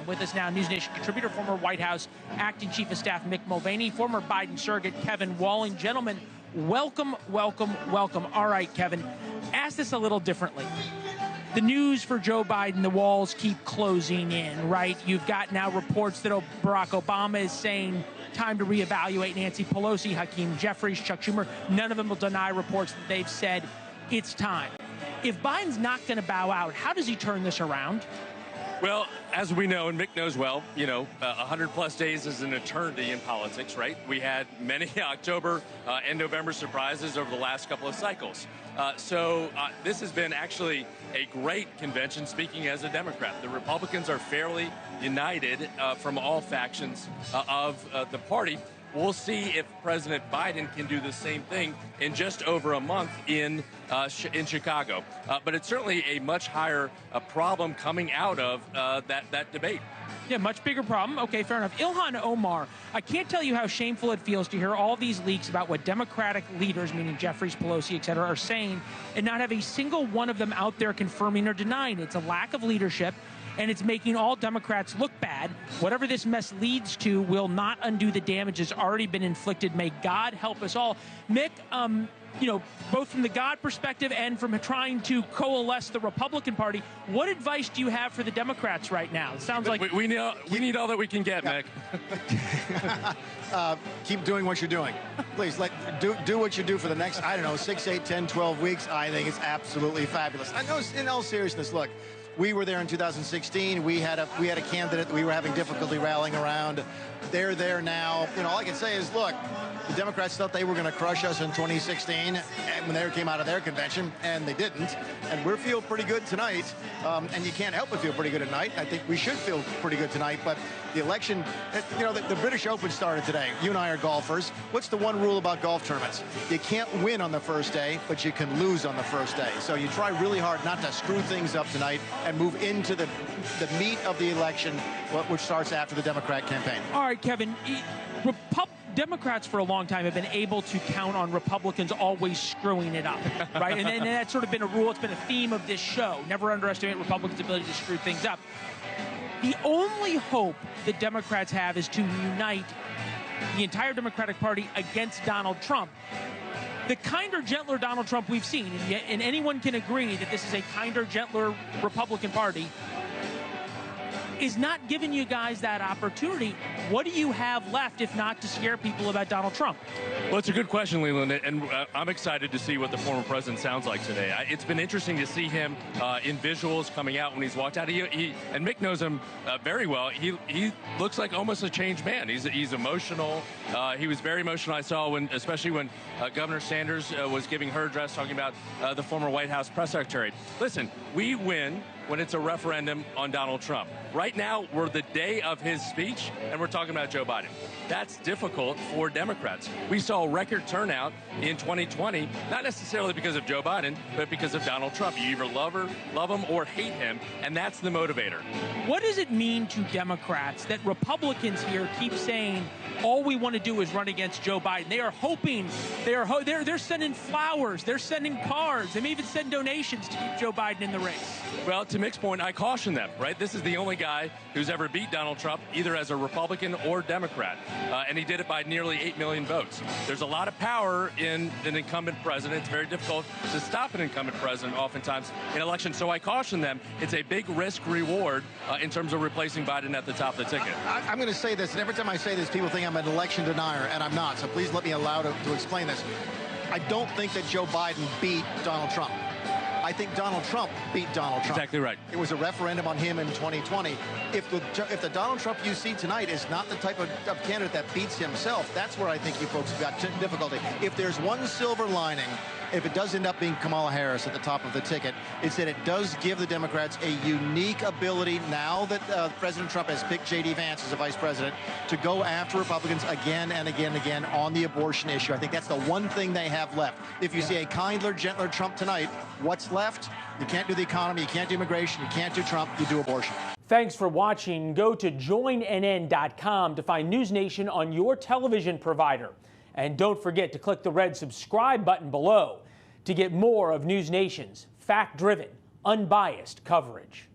With us now, NewsNation contributor, former White House acting chief of staff Mick Mulvaney, former Biden surrogate Kevin Walling. Gentlemen, welcome, welcome, welcome. All right, Kevin, ask this a little differently. The news for Joe Biden, the walls keep closing in, right? You've got now reports that Barack Obama is saying time to reevaluate Nancy Pelosi, Hakeem Jeffries, Chuck Schumer. None of them will deny reports that they've said it's time. If Biden's not going to bow out, how does he turn this around? Well, as we know, and Mick knows well, 100-plus days is an eternity in politics, right? We had many October and November surprises over the last couple of cycles. So this has been actually a great convention, speaking as a Democrat. The Republicans are fairly united from all factions of the party. We'll see if President Biden can do the same thing in just over a month in Chicago. But it's certainly a much higher problem coming out of that debate. Yeah, much bigger problem. Okay, fair enough. Ilhan Omar, I can't tell you how shameful it feels to hear all these leaks about what Democratic leaders, meaning Jeffries, Pelosi, et cetera, are saying, and not have a single one of them out there confirming or denying. It's a lack of leadership, and it's making all Democrats look bad. Whatever this mess leads to will not undo the damage that's already been inflicted. May God help us all. Mick, both from the God perspective and from trying to coalesce the Republican Party, what advice do you have for the Democrats right now? It sounds like we need all that we can get, Mick. Keep doing what you're doing. Please, do what you do for the next, 6, 8, 10, 12 weeks. I think it's absolutely fabulous. I know, in all seriousness, look, we were there in 2016. We had a candidate that we were having difficulty rallying around. They're there now. All I can say is, look, the Democrats thought they were going to crush us in 2016 and when they came out of their convention, and they didn't. And we feel pretty good tonight. And you can't help but feel pretty good tonight. I think we should feel pretty good tonight. But the election, the British Open started today. You and I are golfers. What's the one rule about golf tournaments? You can't win on the first day, but you can lose on the first day. So you try really hard not to screw things up tonight and move into the meat of the election, which starts after the Democrat campaign. All right, Kevin. Democrats for a long time have been able to count on Republicans always screwing it up, right? and that's sort of been a rule. It's been a theme of this show. Never underestimate Republicans' ability to screw things up. The only hope that Democrats have is to unite the entire Democratic Party against Donald Trump. The kinder, gentler Donald Trump we've seen, and anyone can agree that this is a kinder, gentler Republican Party, is not giving you guys that opportunity. What do you have left if not to scare people about Donald Trump? Well, it's a good question, Leland, and I'm excited to see what the former president sounds like today. It's been interesting to see him in visuals coming out when he's walked out. And Mick knows him very well. He looks like almost a changed man. He's emotional. He was very emotional. I saw especially when Governor Sanders was giving her address talking about the former White House press secretary. Listen, we win when it's a referendum on Donald Trump. Right now, we're the day of his speech, and we're talking about Joe Biden. That's difficult for Democrats. We saw a record turnout in 2020, not necessarily because of Joe Biden, but because of Donald Trump. You either love him, or hate him, and that's the motivator. What does it mean to Democrats that Republicans here keep saying all we want to do is run against Joe Biden? They are hoping, they're sending flowers, they're sending cards, they may even send donations to keep Joe Biden in the race. Well, to Mick's point, I caution them, right? This is the only guy who's ever beat Donald Trump, either as a Republican or Democrat, and he did it by nearly 8 million votes. There's a lot of power in an incumbent president. It's very difficult to stop an incumbent president oftentimes in elections, so I caution them. It's a big risk-reward in terms of replacing Biden at the top of the ticket. I'm going to say this, and every time I say this, people think I'm an election denier, and I'm not, so please let me allow to explain this. I don't think that Joe Biden beat Donald Trump. I think Donald Trump beat Donald Trump. Exactly right. It was a referendum on him in 2020. If the Donald Trump you see tonight is not the type of candidate that beats himself, that's where I think you folks have got difficulty. If there's one silver lining, if it does end up being Kamala Harris at the top of the ticket, it's that it does give the Democrats a unique ability, now that President Trump has picked J.D. Vance as a vice president, to go after Republicans again and again and again on the abortion issue. I think that's the one thing they have left. If you see a kinder, gentler Trump tonight, what's left? You can't do the economy, you can't do immigration, you can't do Trump, you do abortion. Thanks for watching. Go to joinnn.com to find NewsNation on your television provider. And don't forget to click the red subscribe button below to get more of NewsNation's fact-driven, unbiased coverage.